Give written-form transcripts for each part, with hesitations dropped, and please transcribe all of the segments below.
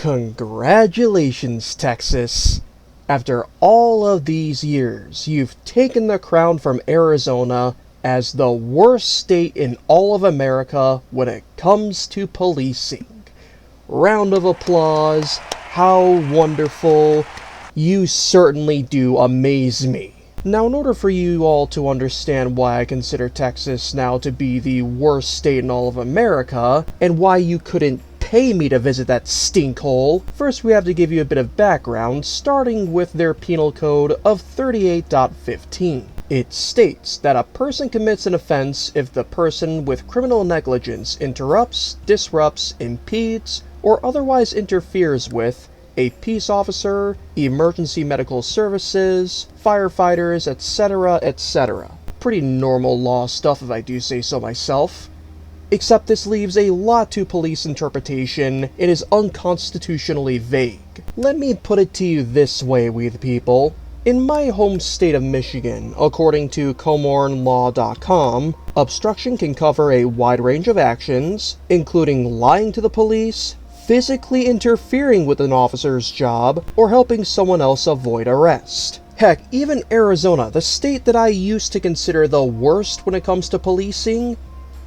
Congratulations, Texas. After all of these years, you've taken the crown from Arizona as the worst state in all of America when it comes to policing. Round of applause. How wonderful. You certainly do amaze me. Now, in order for you all to understand why I consider Texas now to be the worst state in all of America, and why you couldn't pay me to visit that stinkhole, first we have to give you a bit of background, starting with their penal code of 38.15. It states that a person commits an offense if the person with criminal negligence interrupts, disrupts, impedes, or otherwise interferes with a peace officer, emergency medical services, firefighters, etc., etc. Pretty normal law stuff if I do say so myself. Except this leaves a lot to police interpretation. It is unconstitutionally vague. Let me put it to you this way, we the people. In my home state of Michigan, according to comornlaw.com, obstruction can cover a wide range of actions, including lying to the police, physically interfering with an officer's job, or helping someone else avoid arrest. Heck, even Arizona, the state that I used to consider the worst when it comes to policing,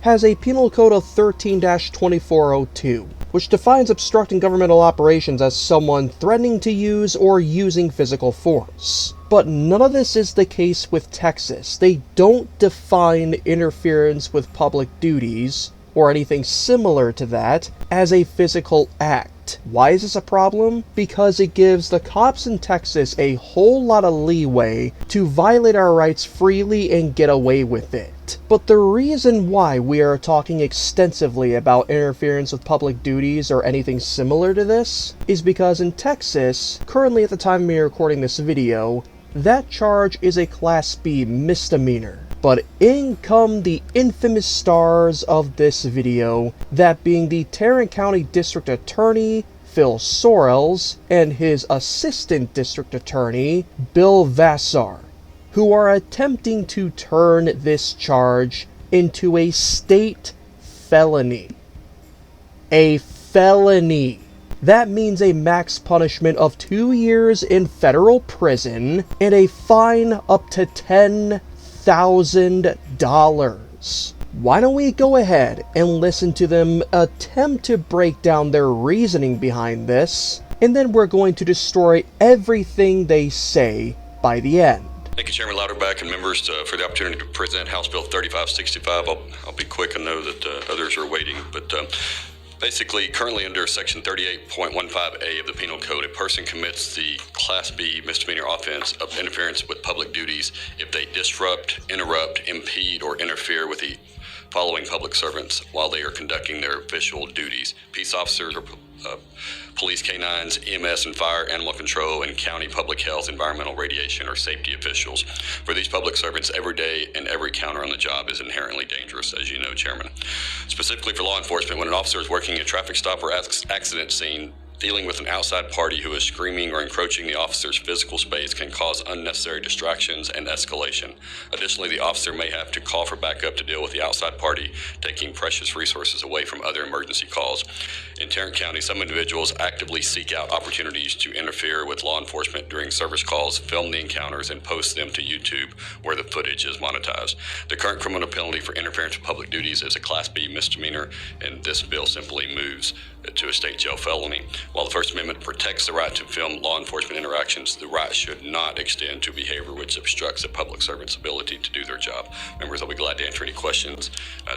has a penal code of 13-2402, which defines obstructing governmental operations as someone threatening to use or using physical force. But none of this is the case with Texas. They don't define interference with public duties, or anything similar to that, as a physical act. Why is this a problem? Because it gives the cops in Texas a whole lot of leeway to violate our rights freely and get away with it. But the reason why we are talking extensively about interference with public duties or anything similar to this is because in Texas, currently at the time of me recording this video, that charge is a Class B misdemeanor. But in come the infamous stars of this video, that being the Tarrant County District Attorney, Phil Sorrells, and his Assistant District Attorney, Bill Vassar, who are attempting to turn this charge into a state felony. A felony. That means a max punishment of 2 years in federal prison and a fine up to $10,000. Why don't we go ahead and listen to them attempt to break down their reasoning behind this, and then we're going to destroy everything they say by the end. Thank you, Chairman Louderback and members for the opportunity to present House Bill 3565. I'll be quick. I know that others are waiting, but basically, currently under Section 38.15A of the Penal Code, a person commits the Class B misdemeanor offense of interference with public duties if they disrupt, interrupt, impede, or interfere with the following public servants while they are conducting their official duties: peace officers or police canines, EMS and fire, animal control, and county public health, environmental, radiation, or safety officials. For these public servants, every day and every counter on the job is inherently dangerous, as you know, Chairman. Specifically for law enforcement, when an officer is working a traffic stop or accident scene, dealing with an outside party who is screaming or encroaching the officer's physical space can cause unnecessary distractions and escalation. Additionally, the officer may have to call for backup to deal with the outside party, taking precious resources away from other emergency calls. In Tarrant County, some individuals actively seek out opportunities to interfere with law enforcement during service calls, film the encounters, and post them to YouTube, where the footage is monetized. The current criminal penalty for interference with public duties is a Class B misdemeanor, and this bill simply moves to a state jail felony. While the First Amendment protects the right to film law enforcement interactions, the right should not extend to behavior which obstructs a public servant's ability to do their job. Members, I'll be glad to answer any questions.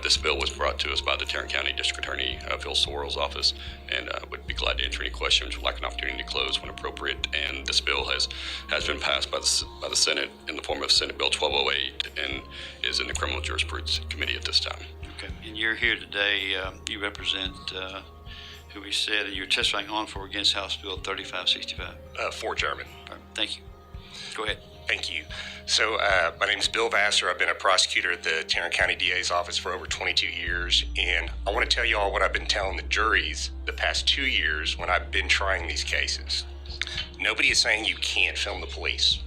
This bill was brought to us by the Tarrant County District Attorney, Phil Sorrells' office, and would be glad to answer any questions. Would like an opportunity to close when appropriate. And this bill has been passed by the Senate in the form of Senate Bill 1208 and is in the Criminal Jurisprudence Committee at this time. Okay, and you're here today. You represent who we said you're testifying on for against House Bill 3565. For Chairman. All right, thank you. Go ahead. Thank you. So my name is Bill Vassar. I've been a prosecutor at the Tarrant County DA's office for over 22 years, and I want to tell you all what I've been telling the juries the past 2 years when I've been trying these cases. Nobody is saying you can't film the police.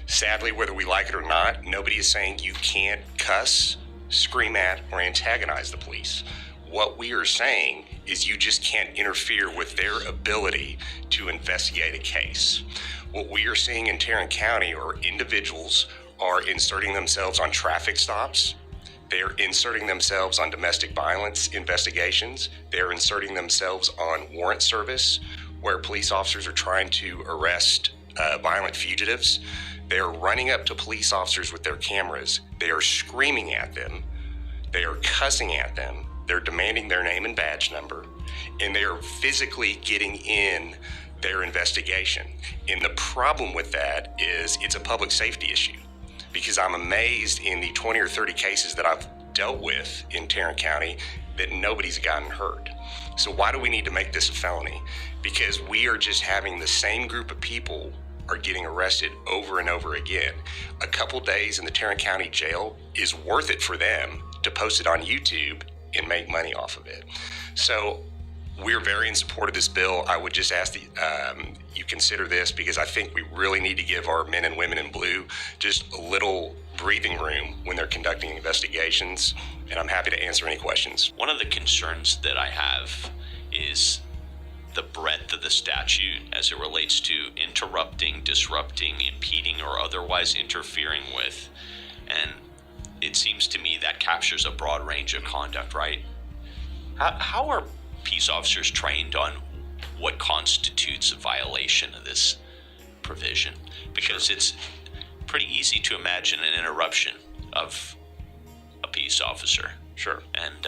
Sadly, whether we like it or not, nobody is saying you can't cuss, scream at, or antagonize the police. what we are saying is you just can't interfere with their ability to investigate a case. What we are seeing in Tarrant County are individuals are inserting themselves on traffic stops. They're inserting themselves on domestic violence investigations. They're inserting themselves on warrant service, where police officers are trying to arrest violent fugitives. They're running up to police officers with their cameras. They are screaming at them. They are cussing at them. They're demanding their name and badge number. And they are physically getting in their investigation. And the problem with that is it's a public safety issue, because I'm amazed in the 20 or 30 cases that I've dealt with in Tarrant County that nobody's gotten hurt. So why do we need to make this a felony? Because we are just having the same group of people are getting arrested over and over again. A couple days in the Tarrant County jail is worth it for them to post it on YouTube and make money off of it. So we're very in support of this bill. I would just ask that you consider this, because I think we really need to give our men and women in blue just a little breathing room when they're conducting investigations, and I'm happy to answer any questions. One of the concerns that I have is the breadth of the statute as it relates to interrupting, disrupting, impeding, or otherwise interfering with. And it seems to me that captures a broad range of conduct, right? How are peace officers trained on what constitutes a violation of this provision? Because it's pretty easy to imagine an interruption of a peace officer. Sure. And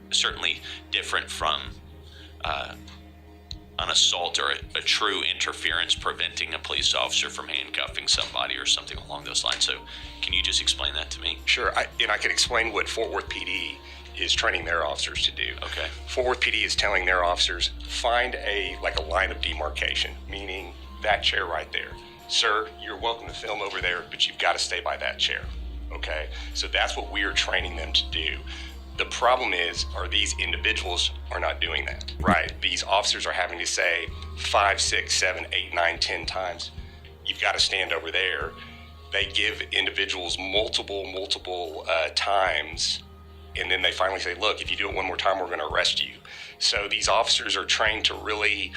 certainly different from an assault or a true interference preventing a police officer from handcuffing somebody or something along those lines. So can you just explain that to me? Sure. I can explain what Fort Worth PD is training their officers to do. Okay. Fort Worth PD is telling their officers, find a line of demarcation, meaning that chair right there. Sir, you're welcome to film over there, but you've got to stay by that chair. Okay? So that's what we are training them to do. The problem is, these individuals are not doing that, right? These officers are having to say 5, 6, 7, 8, 9, 10 times, you've got to stand over there. They give individuals multiple times, and then they finally say, look, if you do it one more time, we're going to arrest you. So these officers are trained to really,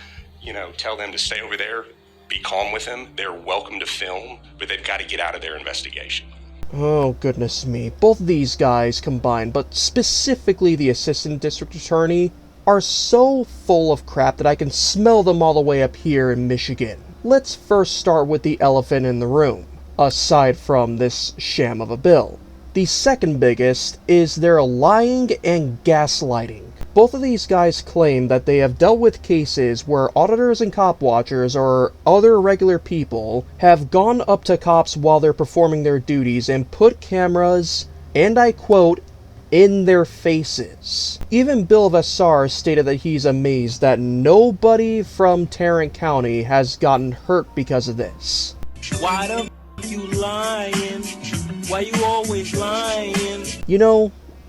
tell them to stay over there, be calm with them. They're welcome to film, but they've got to get out of their investigation. Oh, goodness me. Both of these guys combined, but specifically the assistant district attorney, are so full of crap that I can smell them all the way up here in Michigan. Let's first start with the elephant in the room, aside from this sham of a bill. The second biggest is their lying and gaslighting. Both of these guys claim that they have dealt with cases where auditors and cop watchers or other regular people have gone up to cops while they're performing their duties and put cameras, and I quote, in their faces. Even Bill Vassar stated that he's amazed that nobody from Tarrant County has gotten hurt because of this. Why the f you lying? Why you always lying?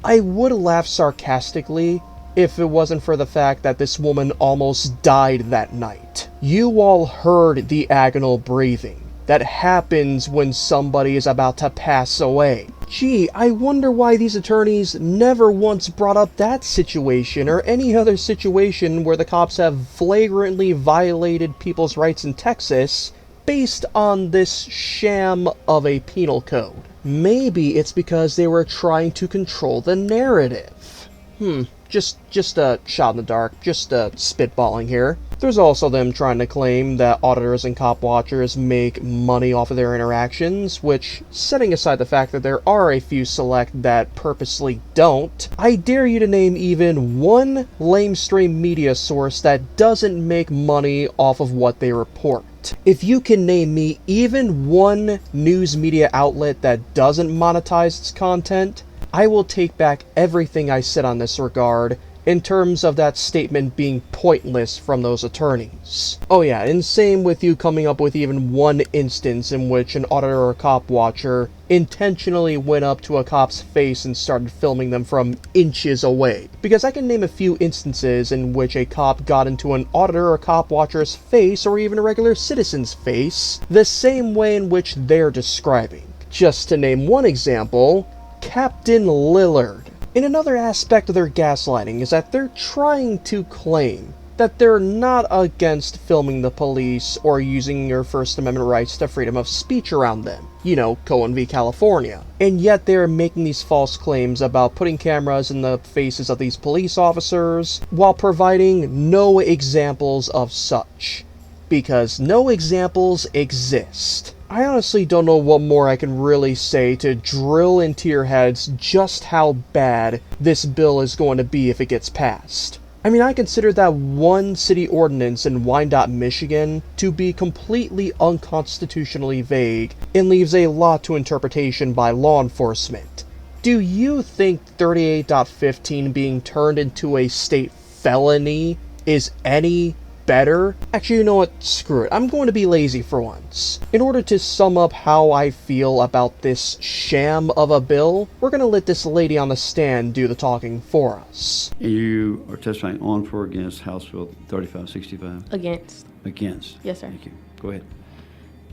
I would laugh sarcastically if it wasn't for the fact that this woman almost died that night. You all heard the agonal breathing that happens when somebody is about to pass away. Gee, I wonder why these attorneys never once brought up that situation or any other situation where the cops have flagrantly violated people's rights in Texas based on this sham of a penal code. Maybe it's because they were trying to control the narrative. Just a shot in the dark, just spitballing here. There's also them trying to claim that auditors and cop watchers make money off of their interactions, which, setting aside the fact that there are a few select that purposely don't, I dare you to name even one lamestream media source that doesn't make money off of what they report. If you can name me even one news media outlet that doesn't monetize its content, I will take back everything I said on this regard in terms of that statement being pointless from those attorneys. Oh yeah, and same with you coming up with even one instance in which an auditor or cop watcher intentionally went up to a cop's face and started filming them from inches away. Because I can name a few instances in which a cop got into an auditor or cop watcher's face, or even a regular citizen's face, the same way in which they're describing. Just to name one example, Captain Lillard. And another aspect of their gaslighting is that they're trying to claim that they're not against filming the police or using your First Amendment rights to freedom of speech around them. You know, Cohen v. California. And yet they're making these false claims about putting cameras in the faces of these police officers while providing no examples of such. Because no examples exist. I honestly don't know what more I can really say to drill into your heads just how bad this bill is going to be if it gets passed. I mean, I consider that one city ordinance in Wyandotte, Michigan to be completely unconstitutionally vague and leaves a lot to interpretation by law enforcement. Do you think 38.15 being turned into a state felony is any better? Actually, you know what? Screw it. I'm going to be lazy for once. In order to sum up how I feel about this sham of a bill, we're going to let this lady on the stand do the talking for us. You are testifying on for or against House Bill 3565? Against. Against. Yes, sir. Thank you. Go ahead.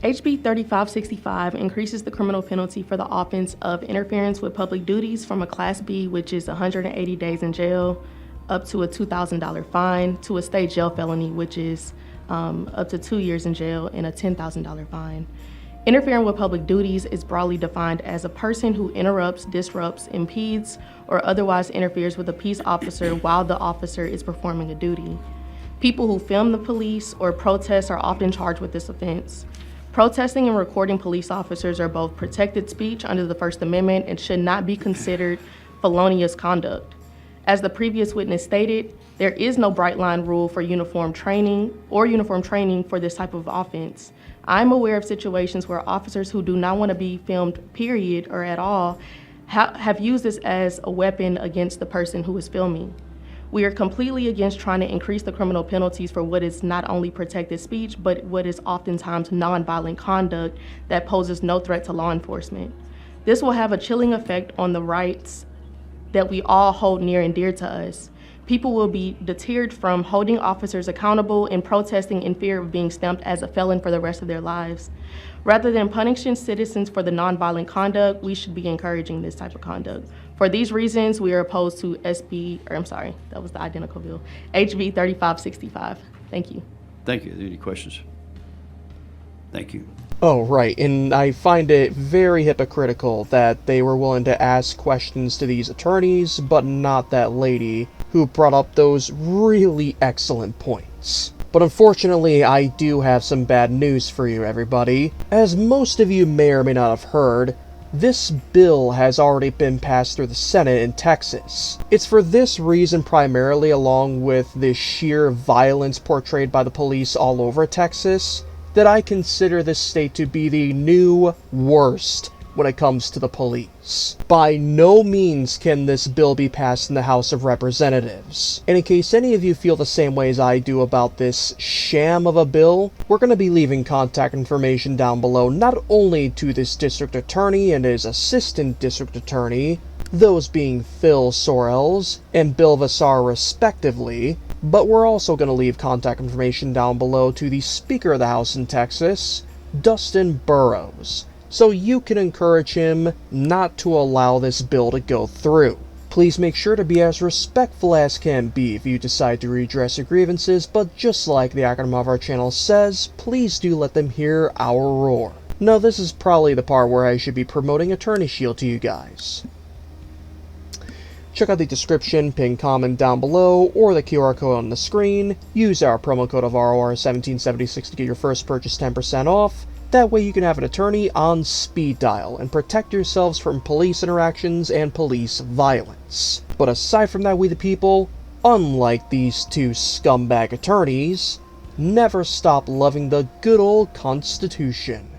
HB 3565 increases the criminal penalty for the offense of interference with public duties from a Class B, which is 180 days in jail, up to a $2,000 fine, to a state jail felony, which is up to 2 years in jail and a $10,000 fine. Interfering with public duties is broadly defined as a person who interrupts, disrupts, impedes, or otherwise interferes with a peace officer while the officer is performing a duty. People who film the police or protest are often charged with this offense. Protesting and recording police officers are both protected speech under the First Amendment and should not be considered felonious conduct. As the previous witness stated, there is no bright line rule for uniform training for this type of offense. I'm aware of situations where officers who do not want to be filmed, period, or at all, have used this as a weapon against the person who is filming. We are completely against trying to increase the criminal penalties for what is not only protected speech, but what is oftentimes nonviolent conduct that poses no threat to law enforcement. This will have a chilling effect on the rights that we all hold near and dear to us. People will be deterred from holding officers accountable and protesting in fear of being stamped as a felon for the rest of their lives. Rather than punishing citizens for the nonviolent conduct, we should be encouraging this type of conduct. For these reasons, we are opposed to HB 3565. Thank you. Thank you. Are there any questions? Thank you. Oh, right, and I find it very hypocritical that they were willing to ask questions to these attorneys, but not that lady who brought up those really excellent points. But unfortunately, I do have some bad news for you, everybody. As most of you may or may not have heard, this bill has already been passed through the Senate in Texas. It's for this reason primarily, along with the sheer violence portrayed by the police all over Texas, that I consider this state to be the new worst when it comes to the police. By no means can this bill be passed in the House of Representatives. And in case any of you feel the same way as I do about this sham of a bill, we're going to be leaving contact information down below, not only to this district attorney and his assistant district attorney, those being Phil Sorrells and Bill Vassar respectively, but we're also going to leave contact information down below to the Speaker of the House in Texas, Dustin Burrows, so you can encourage him not to allow this bill to go through. Please make sure to be as respectful as can be if you decide to redress your grievances, but just like the acronym of our channel says, please do let them hear our roar. Now this is probably the part where I should be promoting Attorney Shield to you guys. Check out the description, pinned comment down below, or the QR code on the screen. Use our promo code of ROR1776 to get your first purchase 10% off. That way you can have an attorney on speed dial and protect yourselves from police interactions and police violence. But aside from that, we the people, unlike these two scumbag attorneys, never stop loving the good old Constitution.